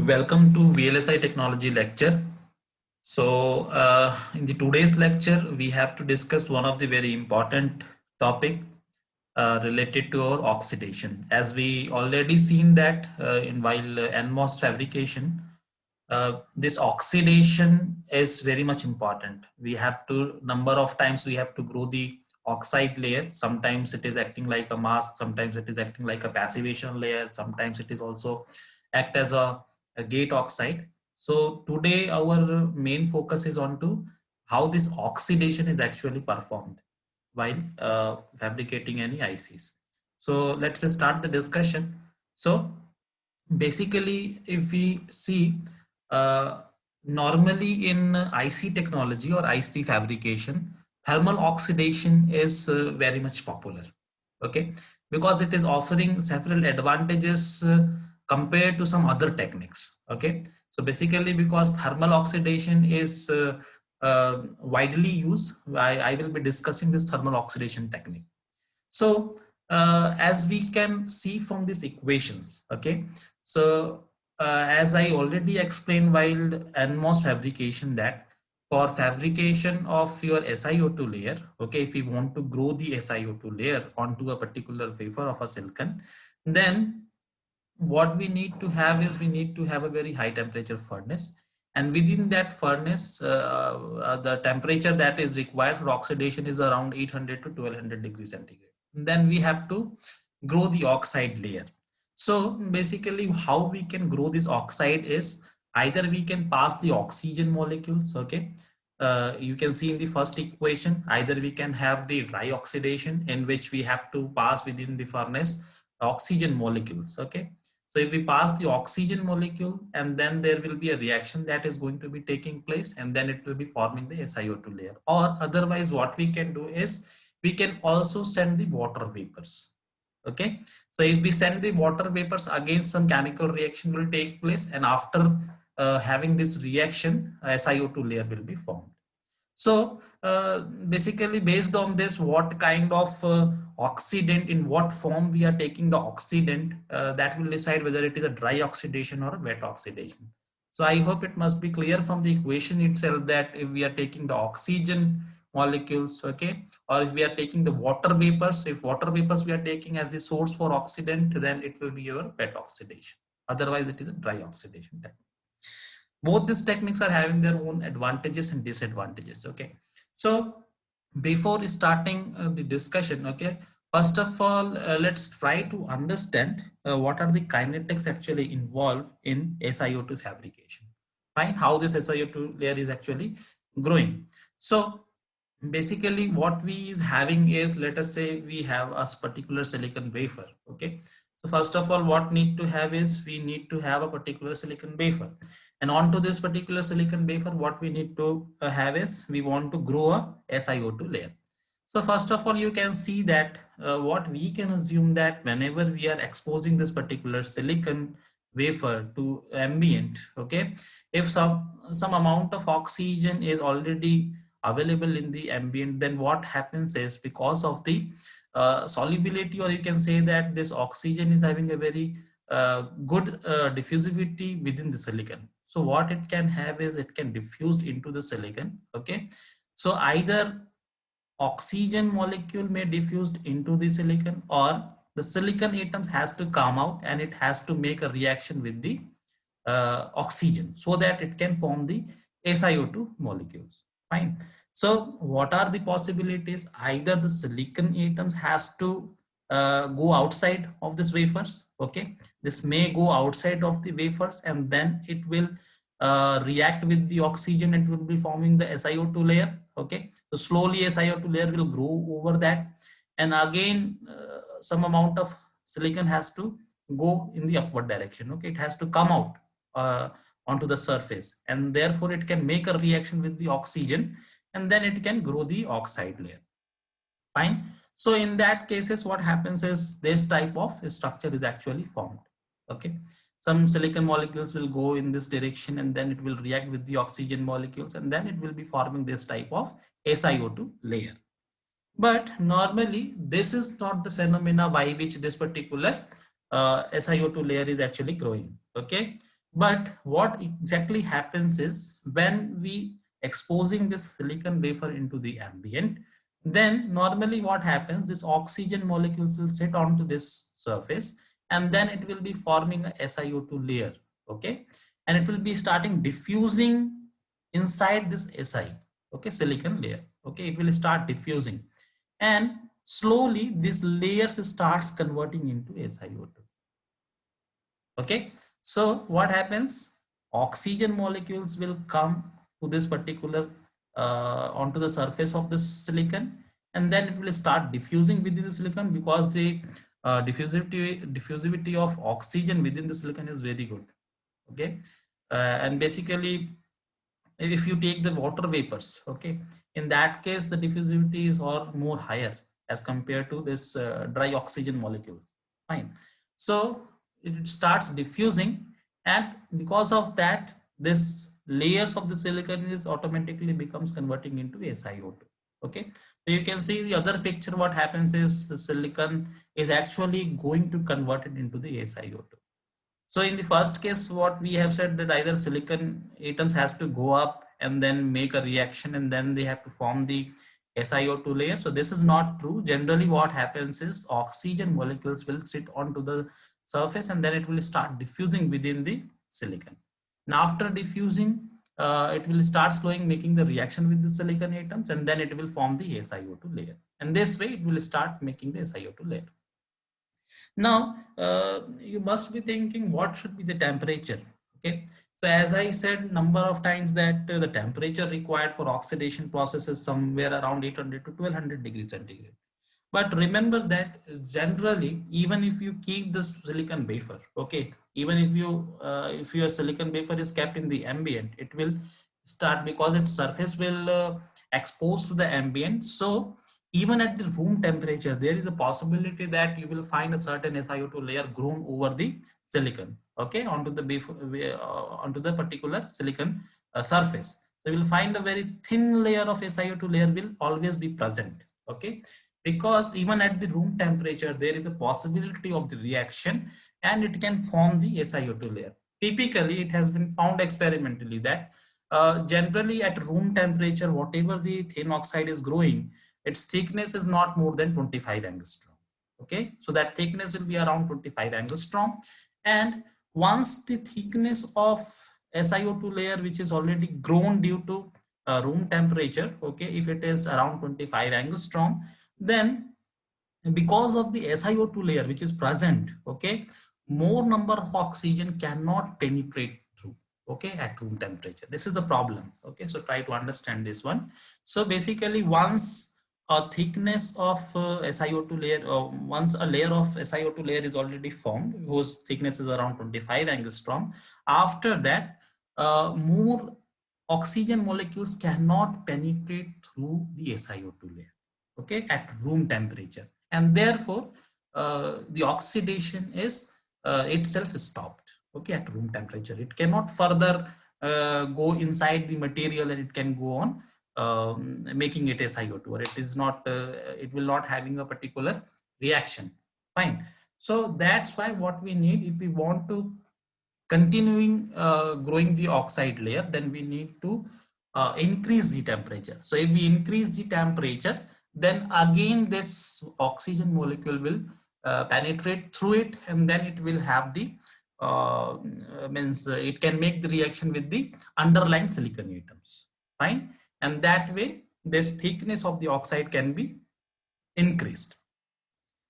Welcome to VLSI technology lecture. In the today's lecture, we have to discuss one of the very important topic related to our oxidation. As we already seen that in while NMOS fabrication, this oxidation is very much important. We have to number of times we have to grow the oxide layer. Sometimes it is acting like a mask, sometimes it is acting like a passivation layer, sometimes it is also act as a gate oxide. So today our main focus is on to how this oxidation is actually performed while fabricating any ICs. So let's start the discussion. So basically, if we see uh, normally in IC technology or IC fabrication, thermal oxidation is very much popular. Okay, because it is offering several advantages compared to some other techniques. Okay, so basically, because thermal oxidation is widely used, I will be discussing this thermal oxidation technique. So as we can see from these equations, okay, so as I already explained while NMOS fabrication, that for fabrication of your SiO2 layer, okay, if we want to grow the SiO2 layer onto a particular wafer of a silicon, then what we need to have is we need to have a very high temperature furnace, and within that furnace the temperature that is required for oxidation is around 800 to 1200 degrees centigrade. Then we have to grow the oxide layer. So basically how we can grow this oxide is either we can pass the oxygen molecules. Okay, you can see in the first equation, either we can have the dry oxidation in which we have to pass within the furnace oxygen molecules. Okay, so if we pass the oxygen molecule, and then there will be a reaction that is going to be taking place, and then it will be forming the SiO2 layer. Or otherwise what we can do is we can also send the water vapors. Okay, so if we send the water vapors, again some chemical reaction will take place, and after having this reaction, SiO2 layer will be formed. So basically based on this, what kind of oxidant, in what form we are taking the oxidant, that will decide whether it is a dry oxidation or a wet oxidation. So I hope it must be clear from the equation itself that if we are taking the oxygen molecules, okay, or if we are taking the water vapors, if water vapors we are taking as the source for oxidant, then it will be your wet oxidation. Otherwise it is a dry oxidation technique. Both these techniques are having their own advantages and disadvantages. Okay, so before starting the discussion, okay, first of all let's try to understand what are the kinetics actually involved in SiO2 fabrication. Fine, how this SiO2 layer is actually growing. So basically what we is having is, let us say we have a particular silicon wafer. Okay, so first of all what need to have is we need to have a particular silicon wafer, and onto this particular silicon wafer what we need to have is we want to grow a SiO2 layer. So first of all you can see that what we can assume that whenever we are exposing this particular silicon wafer to ambient, okay, if some amount of oxygen is already available in the ambient, then what happens is because of the solubility, or you can say that this oxygen is having a very good diffusivity within the silicon. So what it can have is it can diffuse into the silicon. Okay, so either oxygen molecule may diffused into the silicon, or the silicon atom has to come out and it has to make a reaction with the oxygen so that it can form the SiO2 molecules. Fine. So what are the possibilities? Either the silicon atom has to go outside of this wafers. Okay, this may go outside of the wafers, and then it will react with the oxygen. It will be forming the SiO2 layer. Okay, so slowly SiO2 layer will grow over that, and again some amount of silicon has to go in the upward direction. Okay, it has to come out uh, onto the surface, and therefore it can make a reaction with the oxygen, and then it can grow the oxide layer. Fine. So in that cases what happens is this type of structure is actually formed. Okay, some silicon molecules will go in this direction, and then it will react with the oxygen molecules, and then it will be forming this type of SiO2 layer. But normally this is not the phenomena by which this particular SiO2 layer is actually growing. Okay, But what exactly happens is when we exposing this silicon wafer into the ambient, then normally what happens, this oxygen molecules will sit onto this surface, and then it will be forming a SiO2 layer. Okay, and it will be starting diffusing inside this Si, okay, silicon layer. Okay, it will start diffusing, and slowly this layers starts converting into SiO2. Okay, so what happens, oxygen molecules will come to this particular onto the surface of the silicon, and then it will start diffusing within the silicon, because the diffusivity of oxygen within the silicon is very good. Okay, and basically if you take the water vapors, okay, in that case the diffusivity is or more higher as compared to this dry oxygen molecules. Fine, so it starts diffusing, and because of that this layers of the silicon is automatically becomes converting into SiO2. Okay, so you can see the other picture, what happens is the silicon is actually going to convert it into the SiO2. So in the first case, what we have said, that either silicon atoms has to go up and then make a reaction, and then they have to form the SiO2 layer. So this is not true. Generally what happens is oxygen molecules will sit onto the surface, and then it will start diffusing within the silicon. Now after diffusing, it will start slowing making the reaction with the silicon atoms, and then it will form the SiO2 layer. And this way it will start making the SiO2 layer. Now, you must be thinking what should be the temperature. Okay. So as I said number of times that the temperature required for oxidation process is somewhere around 800 to 1200 degrees centigrade. But remember that generally, even if you keep this silicon wafer, okay, even if your silicon wafer is kept in the ambient, it will start, because its surface will expose to the ambient. So even at the room temperature, there is a possibility that you will find a certain SiO2 layer grown over the silicon, okay, onto the particular silicon surface. So you will find a very thin layer of SiO2 layer will always be present. Okay, because even at the room temperature there is a possibility of the reaction, and it can form the SiO2 layer. Typically it has been found experimentally that generally at room temperature, whatever the thin oxide is growing, its thickness is not more than 25 angstrom. Okay, so that thickness will be around 25 angstrom, and once the thickness of SiO2 layer, which is already grown due to room temperature, okay, if it is around 25 angstrom, then because of the SiO2 layer which is present, okay, more number of oxygen cannot penetrate through, okay, at room temperature. This is the problem. Okay, so try to understand this one. So basically once a thickness of SiO2 layer, once a layer of SiO2 layer is already formed, whose thickness is around 25 angstrom, after that more oxygen molecules cannot penetrate through the SiO2 layer, okay, at room temperature, and therefore the oxidation is itself stopped, okay, at room temperature. It cannot further go inside the material, and it can go on making it SiO2, or it is not it will not having a particular reaction. Fine, so that's why what we need, if we want to continuing growing the oxide layer, then we need to increase the temperature. So if we increase the temperature, then again this oxygen molecule will penetrate through it, and then it will have the it can make the reaction with the underlying silicon atoms. Fine, and that way this thickness of the oxide can be increased.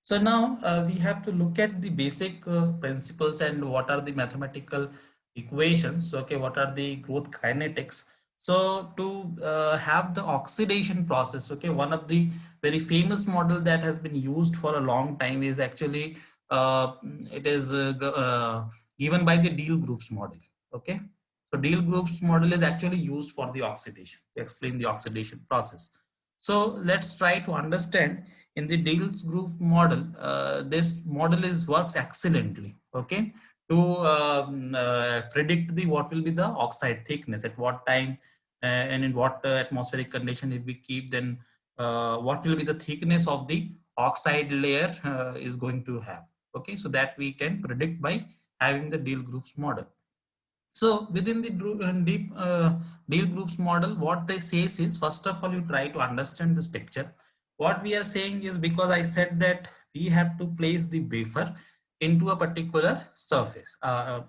So now we have to look at the basic principles and what are the mathematical equations. Okay, what are the growth kinetics? So to have the oxidation process, okay, one of the very famous model that has been used for a long time is actually it is given by the Deal groups model. Okay, so Deal groups model is actually used for the oxidation, to explain the oxidation process. So let's try to understand in the Deals group model. This model is works excellently, okay, to predict the what will be the oxide thickness at what time and in what atmospheric condition if we keep, then what will be the thickness of the oxide layer is going to have. Okay, so that we can predict by having the Deal groups model. So within the deep groups model, what they says is, first of all, you try to understand this picture. What we are saying is, because I said that we have to place the wafer into a particular surface,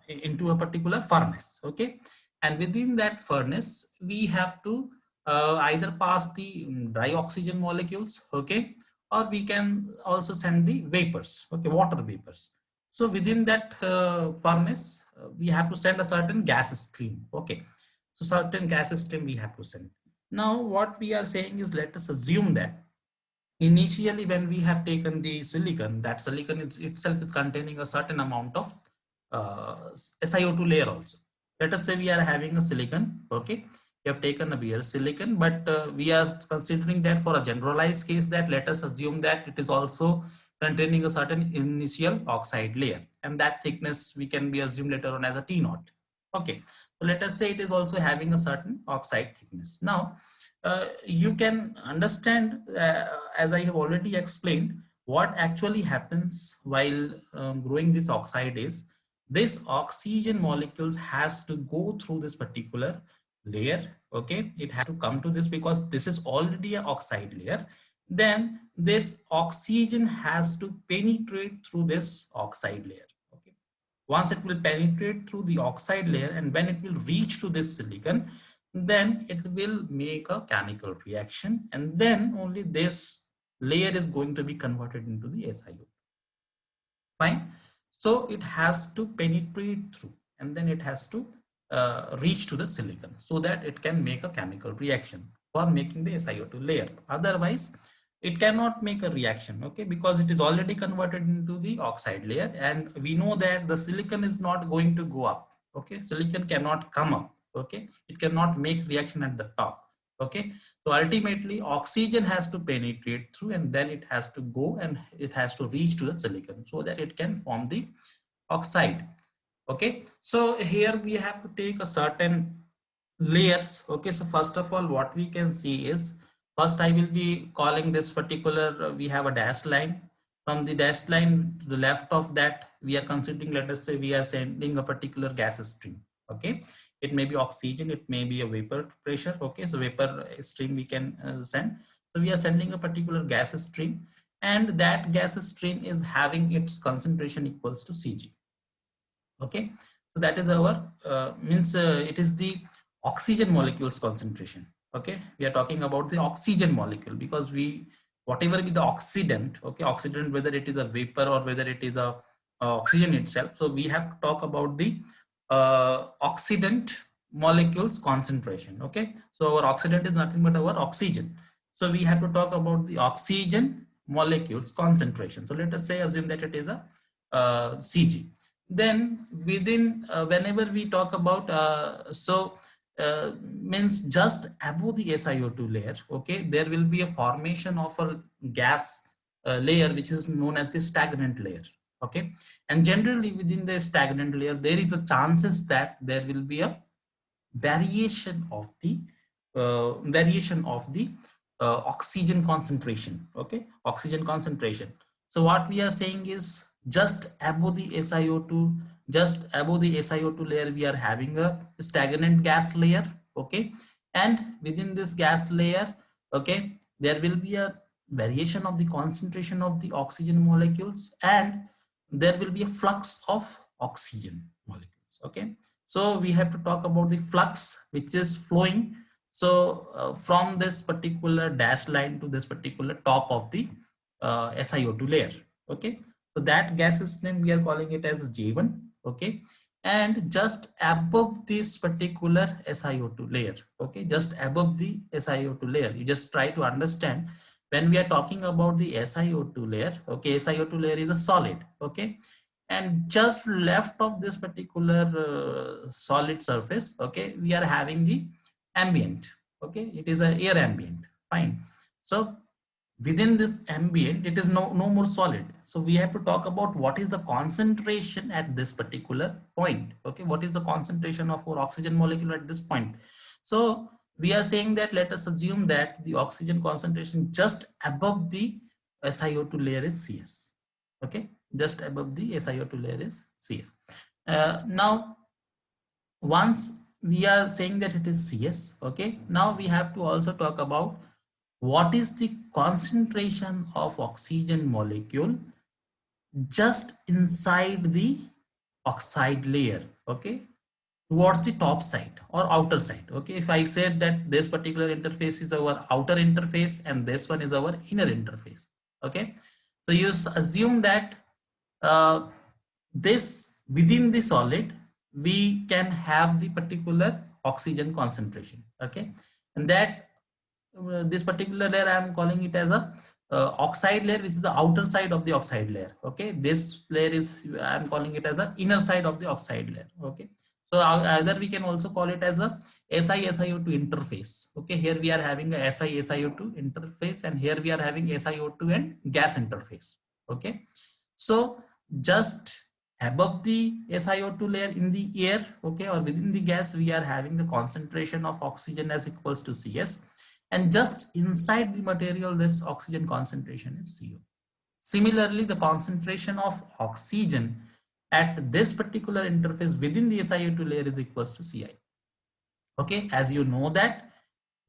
into a particular furnace, okay? And within that furnace, we have to either pass the dry oxygen molecules, okay? Or we can also send the vapors, okay, water vapors. So within that furnace, we have to send a certain gas stream. Okay. So certain gas stream we have to send. Now what we are saying is, let us assume that initially when we have taken the silicon, that silicon itself is containing a certain amount of SiO2 layer also. Let us say we are having a silicon, okay, we have taken a bare silicon, but we are considering that for a generalized case, that let us assume that it is also containing a certain initial oxide layer, and that thickness we can be assumed later on as a T naught. Okay, so let us say it is also having a certain oxide thickness. Now you can understand, as I have already explained, what actually happens while growing this oxide is, this oxygen molecules has to go through this particular layer. Okay, it has to come to this because this is already an oxide layer. Then this oxygen has to penetrate through this oxide layer. Okay, once it will penetrate through the oxide layer, and when it will reach to this silicon, then it will make a chemical reaction, and then only this layer is going to be converted into the SiO2. Fine. So it has to penetrate through, and then it has to reach to the silicon, so that it can make a chemical reaction for making the SiO2 layer. Otherwise it cannot make a reaction, okay, because it is already converted into the oxide layer, and we know that the silicon is not going to go up. Okay, silicon cannot come up. Okay, it cannot make reaction at the top. Okay, so ultimately oxygen has to penetrate through, and then it has to go and it has to reach to the silicon, so that it can form the oxide. Okay, so here we have to take a certain layers. Okay, so first of all, what we can see is, first I will be calling this particular, we have a dash line. From the dash line to the left of that, we are considering, let us say we are sending a particular gas stream. Okay, it may be oxygen, it may be a vapor pressure. Okay, so vapor stream we can send. So we are sending a particular gas stream, and that gas stream is having its concentration equals to Cg. Okay, so that is our means it is the oxygen molecules concentration. Okay, we are talking about the oxygen molecule, because we, whatever be the oxidant, okay, oxidant, whether it is a vapor or whether it is a oxygen itself, so we have to talk about the oxidant molecules concentration. Okay, so our oxidant is nothing but our oxygen, so we have to talk about the oxygen molecules concentration. So let us say, assume that it is a Cg. Then within whenever we talk about means just above the SiO2 layer, okay, there will be a formation of a gas layer which is known as the stagnant layer. Okay, and generally within the stagnant layer, there is a chances that there will be a variation of the oxygen concentration. Okay, oxygen concentration. So what we are saying is, just above the SiO2, just above the SiO2 layer, we are having a stagnant gas layer. Okay, and within this gas layer, okay, there will be a variation of the concentration of the oxygen molecules, and there will be a flux of oxygen molecules. Okay, so we have to talk about the flux which is flowing. So from this particular dash line to this particular top of the SiO2 layer. Okay, so that gaseous name we are calling it as J1. Okay, and just above this particular SiO2 layer, okay, just above the SiO2 layer, you just try to understand, when we are talking about the SiO2 layer, okay, SiO2 layer is a solid. Okay, and just left of this particular solid surface, okay, we are having the ambient. Okay, it is a air ambient. Fine. So within this ambient, it is no more solid, so we have to talk about what is the concentration at this particular point. Okay, what is the concentration of our oxygen molecule at this point? So we are saying that, let us assume that the oxygen concentration just above the SiO2 layer is Cs. Okay, just above the SiO2 layer is Cs. Now once we are saying that it is CS, okay, now we have to also talk about what is the concentration of oxygen molecule just inside the oxide layer, okay, towards the top side or outer side. Okay, if I said that this particular interface is our outer interface and this one is our inner interface, okay, so you assume that uh, this within the solid we can have the particular oxygen concentration, okay, and that this particular layer I am calling it as a oxide layer, which is the outer side of the oxide layer. Okay, this layer is I am calling it as the inner side of the oxide layer. Okay, so either we can also call it as a Si-SiO2 interface. Okay, here we are having a Si-SiO2 interface, and here we are having SiO2 and gas interface. Okay, so just above the SiO2 layer in the air, okay, or within the gas, we are having the concentration of oxygen as equals to Cs, and just inside the material this oxygen concentration is CO. Similarly, the concentration of oxygen at this particular interface within the SiO2 layer is equals to Ci. Okay, as you know that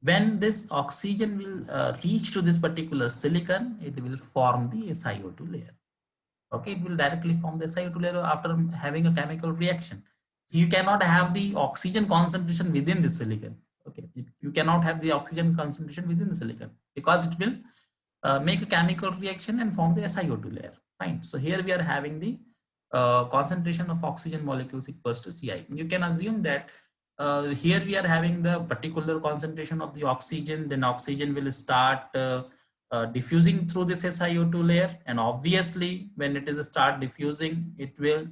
when this oxygen will reach to this particular silicon, it will form the SiO2 layer. Okay, it will directly form the SiO2 layer after having a chemical reaction. So you cannot have the oxygen concentration within the silicon. Okay, you cannot have the oxygen concentration within the silicon because it will make a chemical reaction and form the SiO2 layer. Fine. So here we are having the concentration of oxygen molecules equals to Ci. You can assume that here we are having the particular concentration of the oxygen, then oxygen will start diffusing through this SiO2 layer, and obviously when it is start diffusing, it will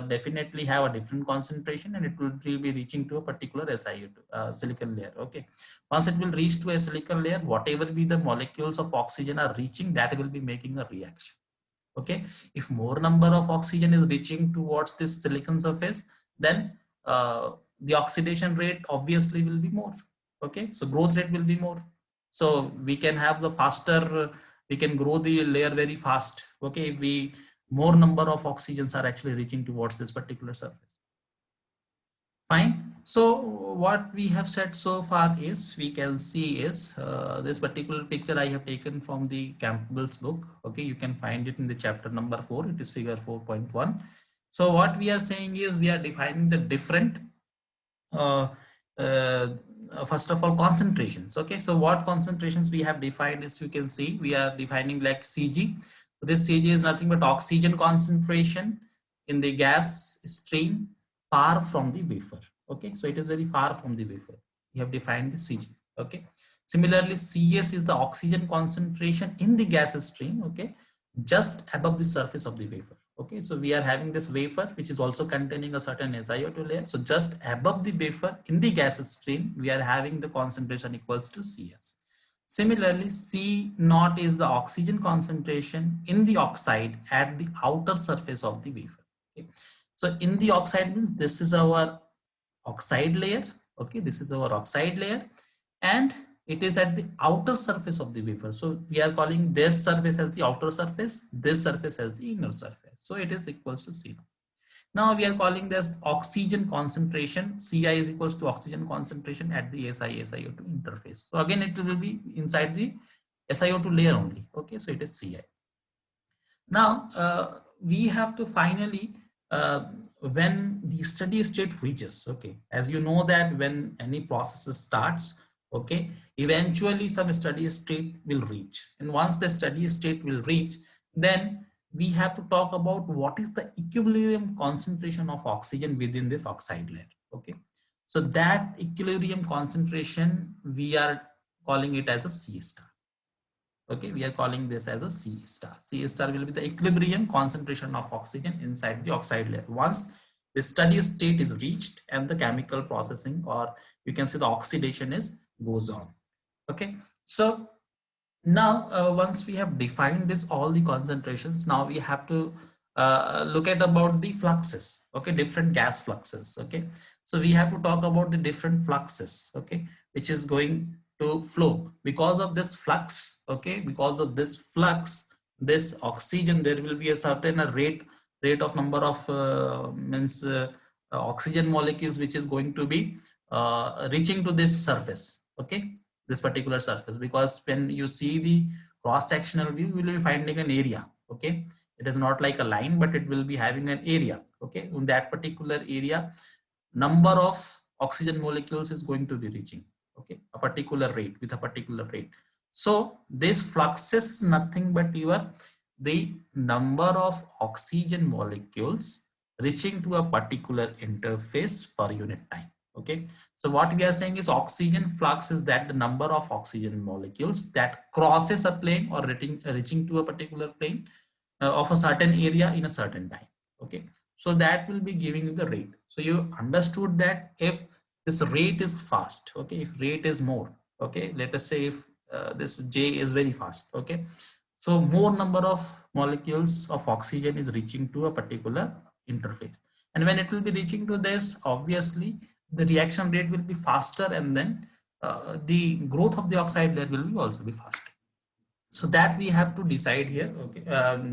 definitely have a different concentration, and it will be reaching to a particular SiO2 silicon layer. Okay, once it will reach to a silicon layer, whatever be the molecules of oxygen are reaching, that will be making a reaction. Okay, if more number of oxygen is reaching towards this silicon surface, then the oxidation rate obviously will be more. Okay, so growth rate will be more, so we can have the faster, we can grow the layer very fast. Okay, if we more number of oxygens are actually reaching towards this particular surface. Fine. So what we have said so far is, we can see is this particular picture I have taken from the Campbell's book. Okay, you can find it in the chapter number 4. It is figure 4.1. So what we are saying is, we are defining the different uh, uh, first of all, concentrations. Okay, so what concentrations we have defined is, you can see we are defining like Cg. So this Cg is nothing but oxygen concentration in the gas stream far from the wafer. Okay, so it is very far from the wafer. We have defined the Cg. Okay, similarly Cs is the oxygen concentration in the gas stream, okay, just above the surface of the wafer. Okay, so we are having this wafer which is also containing a certain SiO2 layer. So just above the wafer in the gas stream, we are having the concentration equals to Cs. Similarly, C naught is the oxygen concentration in the oxide at the outer surface of the wafer. Okay, so in the oxide means this is our oxide layer. Okay, this is our oxide layer, and it is at the outer surface of the wafer. So we are calling this surface as the outer surface, this surface as the inner surface. So it is equals to C. Now we are calling this oxygen concentration. Ci is equals to oxygen concentration at the Si-SiO2 interface. So again, it will be inside the SiO2 layer only. Okay, so it is Ci. Now we have to finally when the steady state reaches, okay, as you know that when any process starts, okay, eventually some steady state will reach, and once the steady state will reach, then we have to talk about what is the equilibrium concentration of oxygen within this oxide layer. Okay, so that equilibrium concentration we are calling it as a C star. Okay, we are calling this as a C star. C star will be the equilibrium concentration of oxygen inside the oxide layer once the steady state is reached and the chemical processing, or you can say the oxidation, is goes on. Okay, so now once we have defined this all the concentrations, now we have to look at about the fluxes. Okay, different gas fluxes. Okay, so we have to talk about the different fluxes, okay, which is going to flow because of this flux. Okay, because of this flux, this oxygen, there will be a certain rate of number of means oxygen molecules which is going to be reaching to this surface, okay, this particular surface, because when you see the cross sectional view, you will be finding an area, okay. It is not like a line, but it will be having an area, okay. In that particular area, number of oxygen molecules is going to be reaching, okay, a particular rate, with a particular rate. So this fluxes is nothing but your the number of oxygen molecules reaching to a particular interface per unit time, okay. So what we are saying is oxygen flux is that the number of oxygen molecules that crosses a plane or reaching to a particular plane of a certain area in a certain time, okay. So that will be giving you the rate. So you understood that if this rate is fast, okay, if rate is more, okay, let us say if this J is very fast, okay, so more number of molecules of oxygen is reaching to a particular interface, and when it will be reaching to this, obviously the reaction rate will be faster, and then the growth of the oxide layer will be also be faster. So that we have to decide here, okay,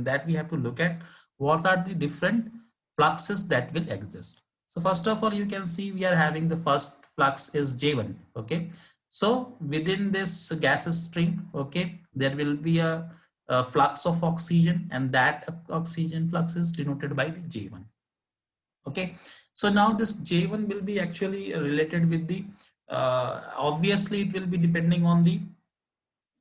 that we have to look at what are the different fluxes that will exist. So first of all, you can see we are having the first flux is J1, okay. So within this gas stream, okay, there will be a flux of oxygen, and that oxygen flux is denoted by the J1, okay. So now this J1 will be actually related with the obviously it will be depending on the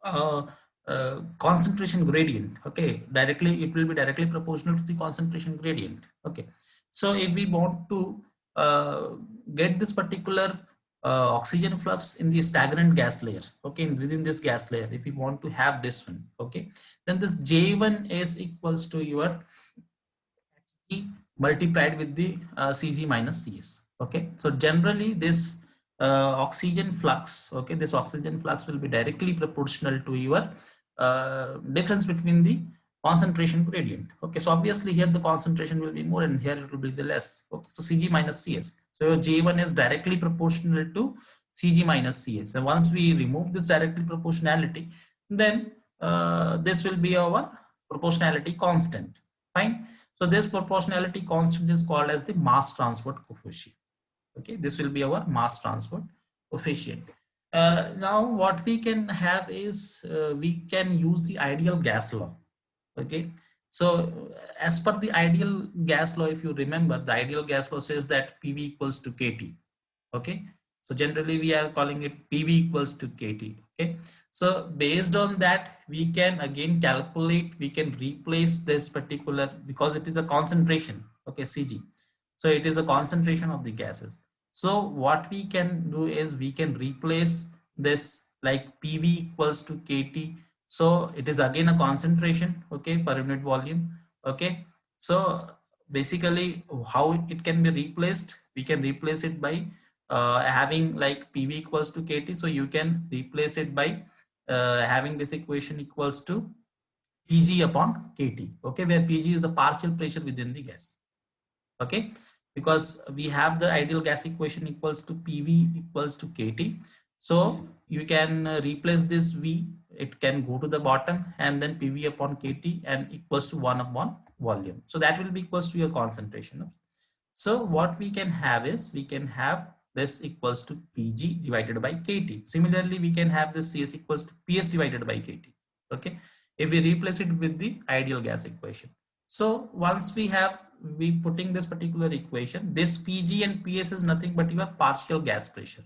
uh, concentration gradient, okay. Directly it will be directly proportional to the concentration gradient, okay. So if we want to uh, get this particular oxygen flux in the stagnant gas layer, okay, within this gas layer, if we want to have this one, okay, then this J1 is equals to your multiplied with the Cg minus Cs, okay. So generally this oxygen flux, okay, this oxygen flux will be directly proportional to your difference between the concentration gradient, okay. So obviously here the concentration will be more and here it will be the less, okay. So Cg minus Cs, so your J1 is directly proportional to Cg minus Cs, and once we remove this directly proportionality, then this will be our proportionality constant, fine. So this proportionality constant is called as the mass transport coefficient, okay. This will be our mass transport coefficient. Now what we can have is we can use the ideal gas law, okay. So as per the ideal gas law, if you remember, the ideal gas law says that PV equals to KT, okay. So generally we are calling it PV equals to KT, okay. So based on that, we can again calculate, we can replace this particular, because it is a concentration, okay, Cg. So it is a concentration of the gases. So what we can do is we can replace this like PV equals to KT. So it is again a concentration, okay, per unit volume, okay. So basically how it can be replaced, we can replace it by having like PV equals to KT. So you can replace it by having this equation equals to Pg upon KT, okay, where Pg is the partial pressure within the gas, okay. Because we have the ideal gas equation equals to PV equals to KT. So you can replace this V, it can go to the bottom, and then PV upon KT and equals to 1 upon volume. So that will be equals to your concentration, okay? So what we can have is we can have this equals to Pg divided by Kt. Similarly, we can have this Cs equals to Ps divided by Kt, okay, if we replace it with the ideal gas equation. So once we putting this particular equation, this Pg and Ps is nothing but your partial gas pressure,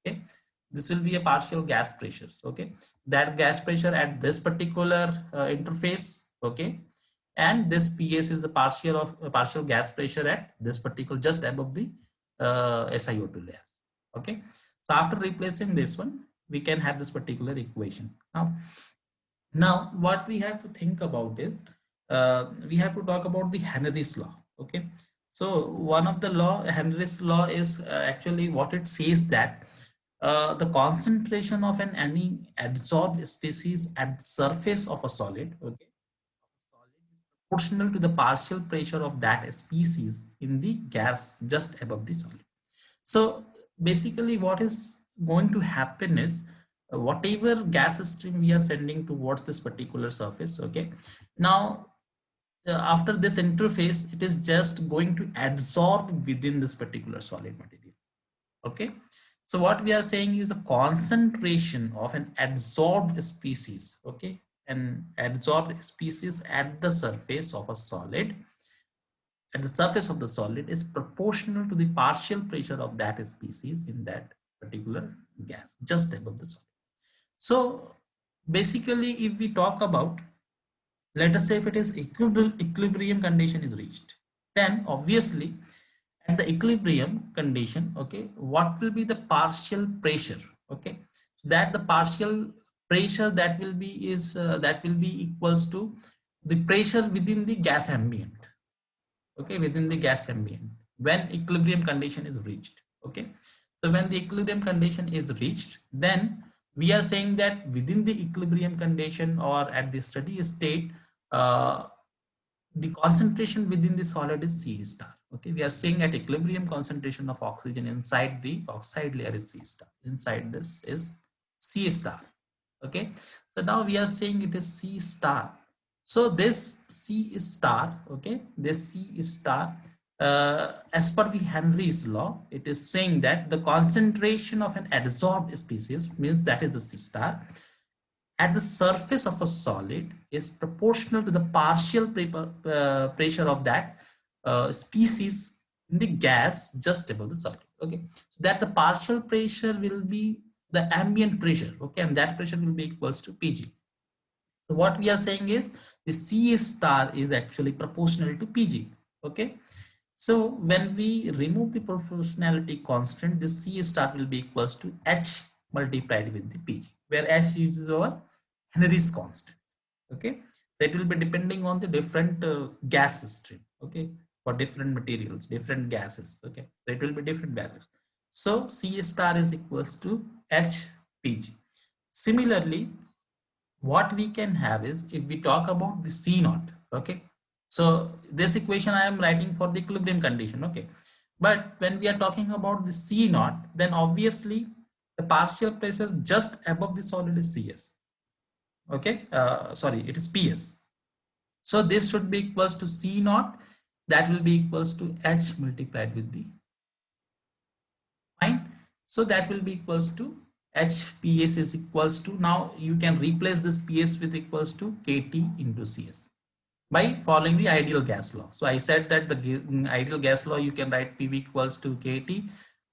okay. This will be a partial gas pressures, okay. That gas pressure at this particular interface, okay, and this PS is the partial gas pressure at this particular just above the SiO2 layer, okay. So after replacing this one, we can have this particular equation. Now what we have to think about is we have to talk about the Henry's law, okay. So one of the law, Henry's law, is actually what it says that the concentration of any adsorbed species at the surface of a solid, okay, proportional to the partial pressure of that species in the gas just above the solid. So basically what is going to happen is whatever gas stream we are sending towards this particular surface, okay, now after this interface, it is just going to adsorb within this particular solid material. Okay, so what we are saying is the concentration of an adsorbed species, okay, an adsorbed species at the surface of a solid, at the surface of the solid, is proportional to the partial pressure of that species in that particular gas just above the solid. So basically, if we talk about, let us say if it is equilibrium condition is reached, then obviously at the equilibrium condition, okay, what will be the partial pressure? Okay, that the partial pressure that will be is that will be equals to the pressure within the gas ambient, okay, within the gas ambient when equilibrium condition is reached. Okay, so when the equilibrium condition is reached, then we are saying that within the equilibrium condition or at the steady state, uh, the concentration within the solid is C star. Okay, we are saying at equilibrium concentration of oxygen inside the oxide layer is C star. Inside this is C star. Okay, so now we are saying it is C star. So this C star, okay, this C star, as per the Henry's law, it is saying that the concentration of an adsorbed species, means that is the C star, at the surface of a solid is proportional to the partial pressure of that species in the gas just above the solid. Okay, so that the partial pressure will be the ambient pressure. Okay, and that pressure will be equals to Pg. So what we are saying is the C star is actually proportional to Pg. Okay, so when we remove the proportionality constant, the C star will be equals to H multiplied with the Pg, where H is our Henry's constant. Okay, so it will be depending on the different gas stream. Okay, for different materials, different gases. Okay, so it will be different values. So C star is equals to H Pg. Similarly, what we can have is, if we talk about the C naught, okay, so this equation I am writing for the equilibrium condition. Okay, but when we are talking about the C naught, then obviously the partial pressure just above the solid is Cs. Okay, sorry, it is Ps. So this should be equals to C naught, that will be equals to H multiplied with the, fine, so that will be equals to HPS is equals to, now you can replace this PS with equals to KT into CS by following the ideal gas law. So I said that the ideal gas law, you can write PV equals to KT,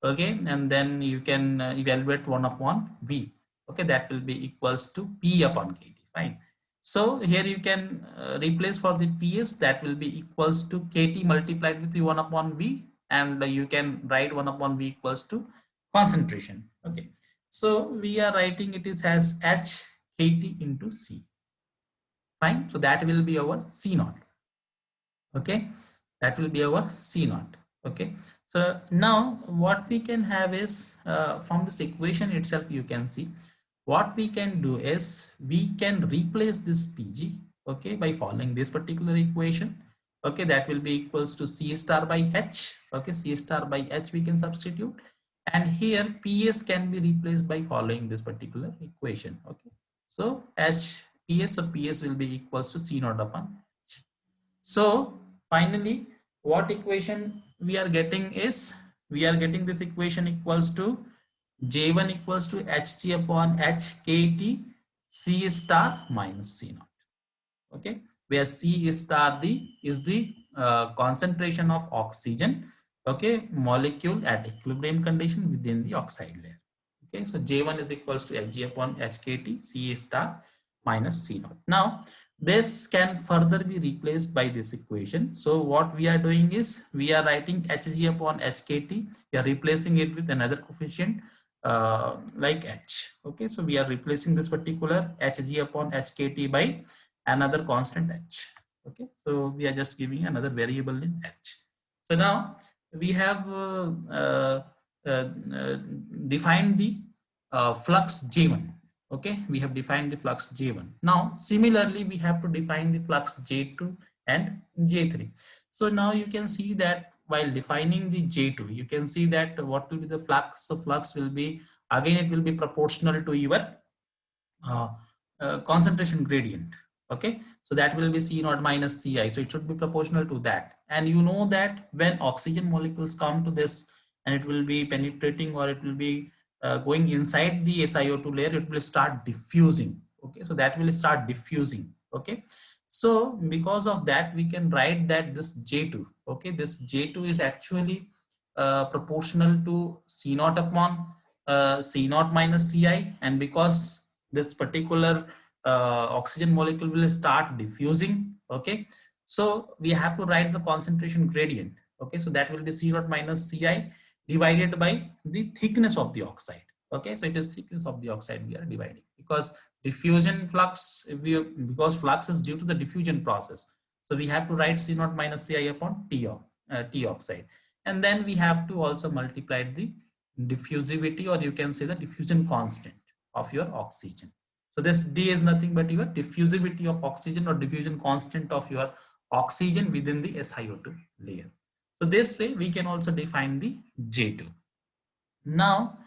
okay, and then you can evaluate 1 upon V, okay, that will be equals to P upon KT, fine. So here you can replace for the PS, that will be equals to KT multiplied with the 1 upon V, and you can write 1 upon V equals to concentration. Okay, so we are writing it is as H KT into C, fine. So that will be our C naught. Okay, that will be our C naught. Okay, so now what we can have is from this equation itself, you can see what we can do is we can replace this Pg, okay, by following this particular equation. Okay, that will be equals to C star by H. Okay, C star by H we can substitute, and here PS can be replaced by following this particular equation. Okay, so H PS, so PS will be equals to C naught upon H. So finally, what equation we are getting is, we are getting this equation equals to J1 equals to Hg upon HKT C star minus C naught. Okay, where C star is the concentration of oxygen, okay, molecule at equilibrium condition within the oxide layer. Okay, so J1 is equals to Hg upon HKT C star minus C naught. Now this can further be replaced by this equation. So what we are doing is we are writing Hg upon HKT, we are replacing it with another coefficient like H. Okay, so we are replacing this particular Hg upon HKT by another constant H. Okay, so we are just giving another variable in H. So now we have defined the flux J1. Okay, we have defined the flux J1. Now similarly we have to define the flux J2 and J3. So now you can see that while defining the J2, you can see that what will be the flux. So flux will be, again it will be proportional to your concentration gradient. Okay, so that will be C naught minus Ci, so it should be proportional to that. And you know that when oxygen molecules come to this and it will be penetrating, or it will be going inside the SiO2 layer, it will start diffusing. Okay, so that will start diffusing. Okay, so because of that we can write that this J2, okay, this J2 is actually proportional to C naught upon C naught minus Ci. And because this particular oxygen molecule will start diffusing, okay, so we have to write the concentration gradient. Okay, so that will be C naught minus Ci divided by the thickness of the oxide. Okay, so it is thickness of the oxide we are dividing, because diffusion flux, if we, because flux is due to the diffusion process, so we have to write C naught minus Ci upon T oxide. And then we have to also multiply the diffusivity, or you can say the diffusion constant of your oxygen. So this D is nothing but your diffusivity of oxygen, or diffusion constant of your oxygen within the SiO2 layer. So this way we can also define the J2. Now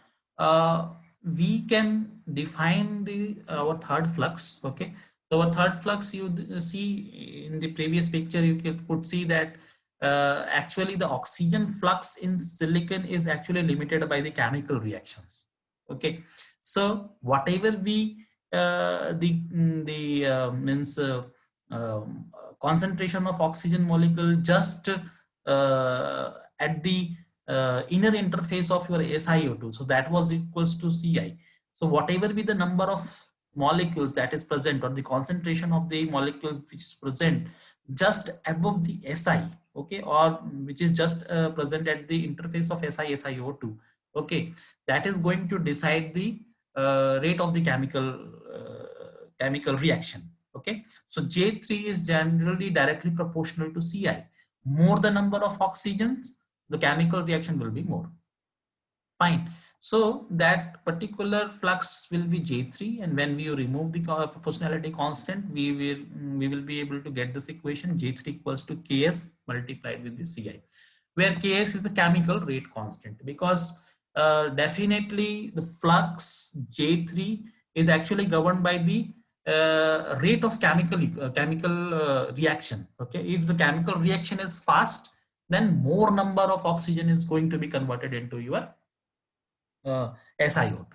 we can define the our third flux. Okay, so our third flux, you see in the previous picture, you could see that actually the oxygen flux in silicon is actually limited by the chemical reactions. Okay, so whatever we means concentration of oxygen molecule just at the inner interface of your SiO2, so that was equals to Ci. So whatever be the number of molecules that is present, or the concentration of the molecules which is present just above the Si, okay, or which is just present at the interface of SiO2, okay, that is going to decide the rate of the chemical reaction. Okay, so J3 is generally directly proportional to Ci. More the number of oxygens, the chemical reaction will be more. Fine. So that particular flux will be J3, and when we remove the proportionality constant, we will be able to get this equation J3 equals to Ks multiplied with the Ci, where Ks is the chemical rate constant, because definitely the flux J3 is actually governed by the rate of chemical reaction. Okay, if the chemical reaction is fast, then more number of oxygen is going to be converted into your SiO2.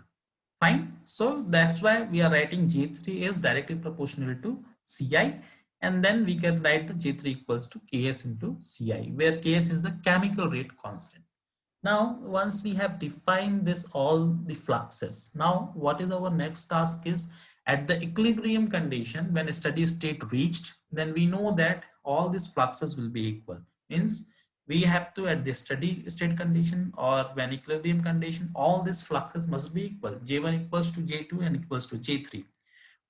Fine. So that's why we are writing J3 is directly proportional to Ci, and then we can write the J3 equals to Ks into Ci, where Ks is the chemical rate constant. Now, once we have defined this all the fluxes, now what is our next task is, at the equilibrium condition, when a steady state reached, then we know that all these fluxes will be equal. Means we have to, at the steady state condition or when equilibrium condition, all these fluxes must be equal. J1 equals to J2 and equals to J3.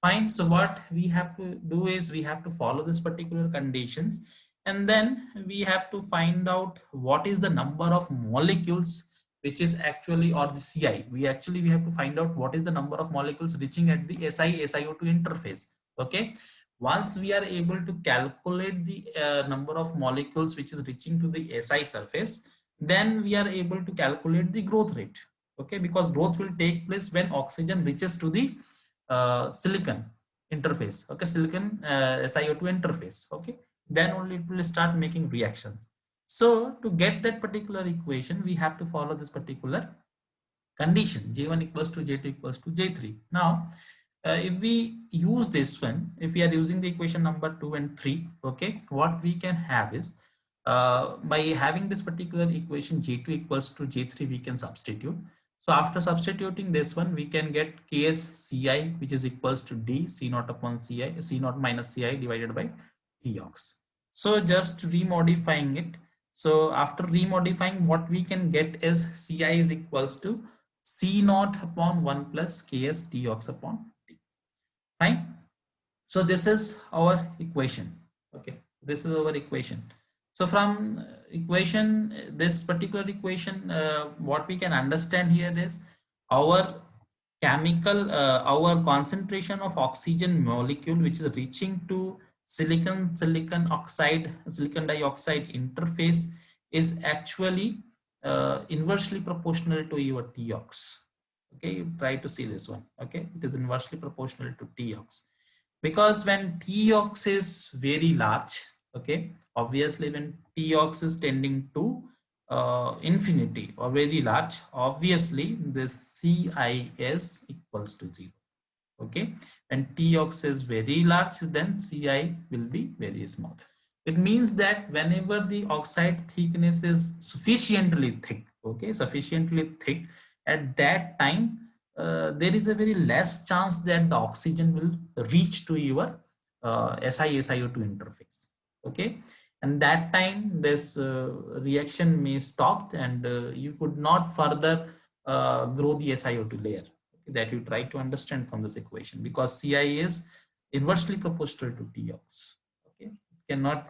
Fine. So what we have to do is we have to follow this particular conditions, and then we have to find out what is the number of molecules which is actually, or the Ci. We have to find out what is the number of molecules reaching at the SiO2 interface. Okay. Once we are able to calculate the number of molecules which is reaching to the Si surface, then we are able to calculate the growth rate. Okay, because growth will take place when oxygen reaches to the silicon interface. Okay, silicon SiO2 interface. Okay, then only it will start making reactions. So to get that particular equation, we have to follow this particular condition, J1 equals to J2 equals to J3. Now if we use this one, if we are using the equation number 2 and 3, okay, what we can have is by having this particular equation J2 equals to J3, we can substitute. So after substituting this one, we can get Ks Ci, which is equals to D C naught upon Ci, C naught minus Ci divided by Tox. So just remodifying it. So after remodifying, what we can get is Ci is equals to C naught upon 1 plus Ks Tox upon T. Fine. So this is our equation. Okay, this is our equation. So from equation, this particular equation, what we can understand here is our our concentration of oxygen molecule which is reaching to silicon oxide, silicon dioxide interface is actually inversely proportional to your Tox. Okay, you try to see this one. Okay, it is inversely proportional to Tox. Because when Tox is very large, okay, obviously when Tox is tending to infinity or very large, obviously this CIS equals to 0. Okay, and Tox is very large, then Ci will be very small. It means that whenever the oxide thickness is sufficiently thick, okay, sufficiently thick, at that time there is a very less chance that the oxygen will reach to your Si-SiO2 interface. Okay, and that time this reaction may stop, and you could not further grow the SiO2 layer that you try to understand from this equation, because Ci is inversely proportional to Tox. Okay, it cannot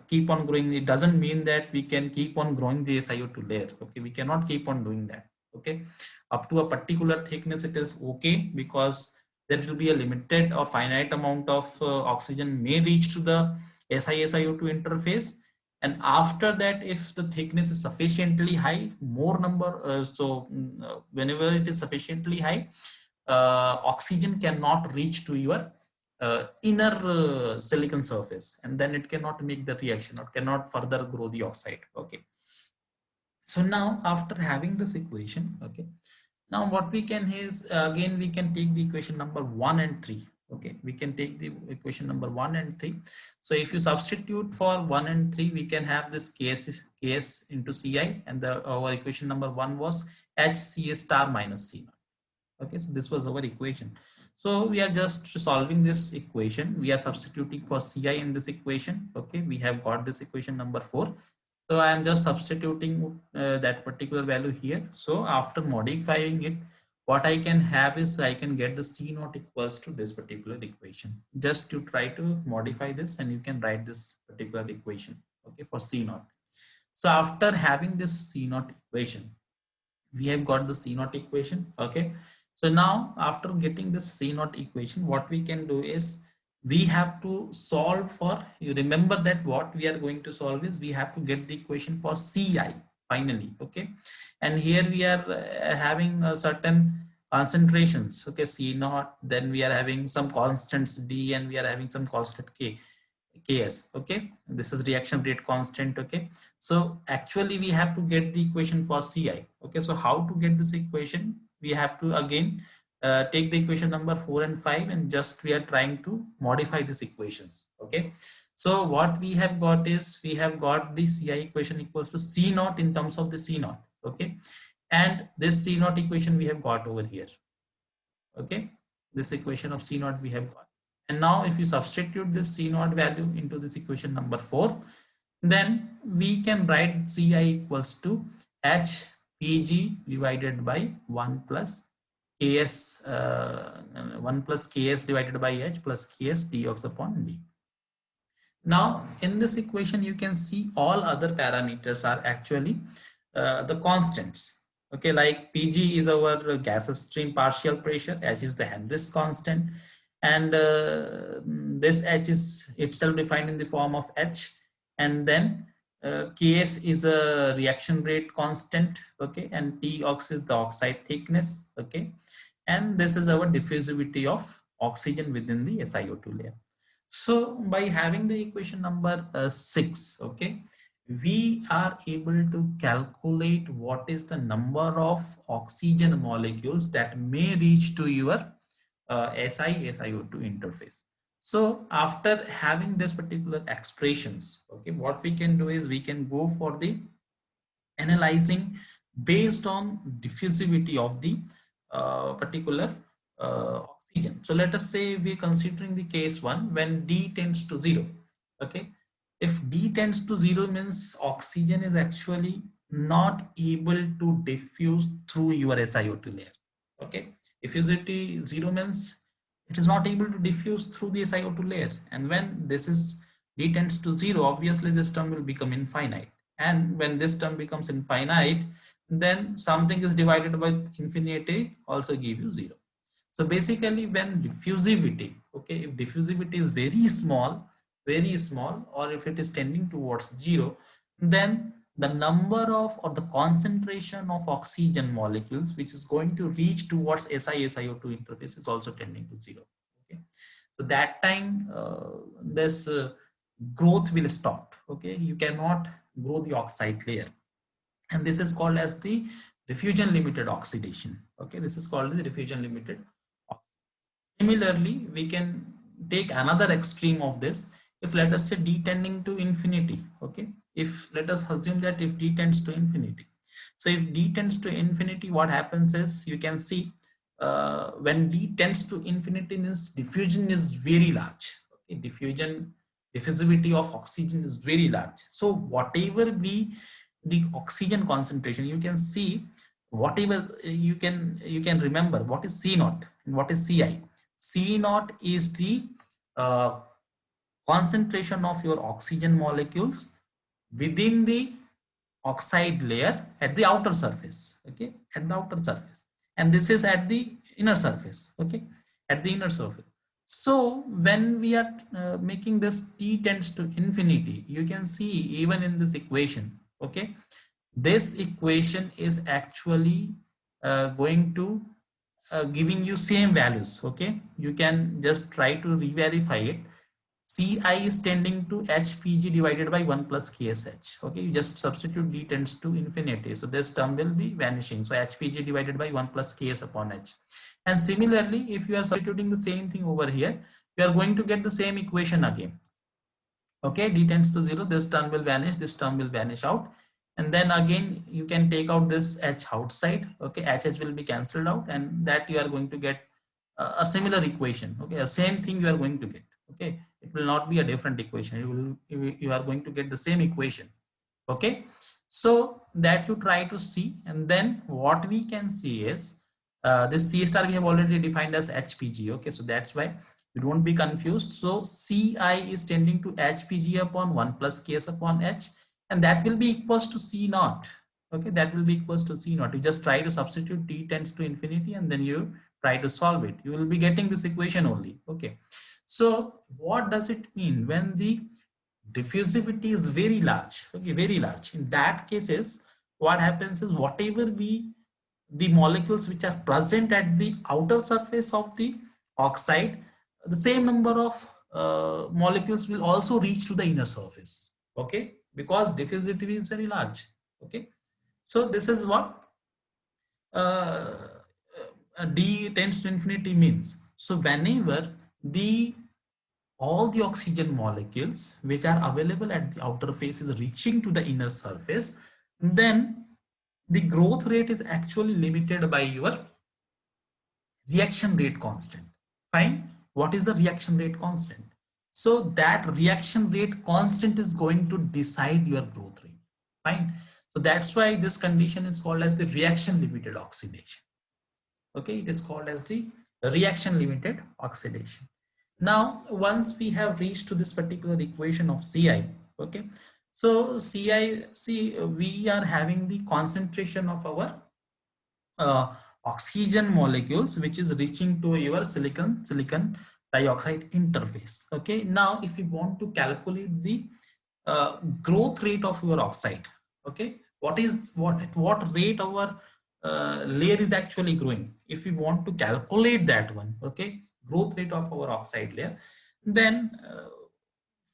keep on growing. It doesn't mean that we can keep on growing the SiO2 layer. Okay, we cannot keep on doing that. Okay, up to a particular thickness it is okay, because there will be a limited or finite amount of oxygen may reach to the Si-SiO2 interface, and after that if the thickness is sufficiently high, more number whenever it is sufficiently high, oxygen cannot reach to your inner silicon surface, and then it cannot make the reaction or cannot further grow the oxide. Okay, so now after having this equation, okay, now what we can is again we can take the equation number 1 and 3. Okay, we can take the equation number 1 and 3. So if you substitute for 1 and 3, we can have this ks into Ci, and our equation number 1 was HCA star minus C. Okay, so this was our equation. So we are just solving this equation. We are substituting for Ci in this equation. Okay, we have got this equation number 4. So I am just substituting that particular value here. So after modifying it, what I can have is I can get the C naught equals to this particular equation. Just to try to modify this, and you can write this particular equation, okay, for C naught. So after having this C naught equation, we have got the C naught equation. Okay, so now after getting this C naught equation, what we can do is we have to solve for, you remember that what we are going to solve is we have to get the equation for Ci finally. Okay, and here we are having a certain concentrations, okay, C naught, then we are having some constants D, and we are having some constant K, Ks. Okay, this is reaction rate constant. Okay, so actually we have to get the equation for Ci. Okay, so how to get this equation? We have to again take the equation number 4 and 5, and just we are trying to modify these equations. Okay, so what we have got is we have got the Ci equation equals to C naught in terms of the C naught. Okay, and this C naught equation we have got over here. Okay, this equation of C naught we have got, and now if you substitute this C naught value into this equation number 4, then we can write Ci equals to HPG divided by 1 plus Ks 1 plus Ks divided by H plus Ks Tox upon D. Now in this equation you can see all other parameters are actually the constants. Okay, like Pg is our gas stream partial pressure, H is the Henry's constant, and this H is itself defined in the form of H, and then Ks is a reaction rate constant. Okay, and Tox is the oxide thickness. Okay, and this is our diffusivity of oxygen within the SiO2 layer. So by having the equation number 6, okay, we are able to calculate what is the number of oxygen molecules that may reach to your SiO2 interface. So after having this particular expressions, okay, what we can do is we can go for the analyzing based on diffusivity of the particular oxygen. So let us say we're considering the case 1 when D tends to 0. Okay, if D tends to 0 means oxygen is actually not able to diffuse through your SiO2 layer. Okay, diffusivity 0 means it is not able to diffuse through the SiO2 layer, and when this is D tends to 0, obviously this term will become infinite, and when this term becomes infinite, then something is divided by infinity also give you 0. So basically when diffusivity, okay, if diffusivity is very small, or if it is tending towards 0, then the number of or the concentration of oxygen molecules which is going to reach towards SiO2 interface is also tending to 0. Okay, So that time this growth will stop. Okay, you cannot grow the oxide layer, and this is called as the diffusion limited oxidation. Okay, this is called the diffusion limited. Similarly, we can take another extreme of this. If let us say d tending to infinity, okay, if let us assume that if d tends to infinity, so if d tends to infinity, what happens is you can see when d tends to infinity means diffusion is very large. Okay, diffusivity of oxygen is very large. So whatever we the oxygen concentration, you can see whatever you can remember what is C naught and what is Ci. C naught is the uh, concentration of your oxygen molecules within the oxide layer at the outer surface. Okay, at the outer surface, and this is at the inner surface. Okay, at the inner surface. So when we are making this t tends to infinity, you can see even in this equation. Okay, this equation is actually going to giving you same values. Okay, you can just try to re-verify it. Ci is tending to hpg divided by 1 plus ksh. Okay, you just substitute d tends to infinity, so this term will be vanishing. So hpg divided by 1 plus ks upon h. And similarly, if you are substituting the same thing over here, you are going to get the same equation again. Okay, d tends to 0, this term will vanish, this term will vanish out, and then again you can take out this h outside. Okay, hh will be cancelled out, and that you are going to get a similar equation. Okay, a same thing you are going to get. Okay, it will not be a different equation, you are going to get the same equation. Okay, so that you try to see, and then what we can see is this C star we have already defined as HPG. Okay, so that's why you don't be confused. So Ci is tending to HPG upon 1 plus Ks upon H, and that will be equals to C naught. Okay, that will be equals to C naught. You just try to substitute t tends to infinity, and then you try to solve it. You will be getting this equation only. Okay, so what does it mean when the diffusivity is very large? Okay, very large. In that cases, what happens is whatever we the molecules which are present at the outer surface of the oxide, the same number of molecules will also reach to the inner surface. Okay, because diffusivity is very large. Okay, so this is what uh, d tends to infinity means. So whenever the all the oxygen molecules which are available at the outer face is reaching to the inner surface, then the growth rate is actually limited by your reaction rate constant. Fine. What is the reaction rate constant? So that reaction rate constant is going to decide your growth rate. Fine. So that's why this condition is called as the reaction limited oxidation. Okay, it is called as the reaction limited oxidation. Now once we have reached to this particular equation of Ci, okay, so Ci, see, we are having the concentration of our oxygen molecules which is reaching to your silicon dioxide interface. Okay, now if you want to calculate the growth rate of your oxide, okay, what rate our layer is actually growing, if we want to calculate that one, okay, growth rate of our oxide layer, then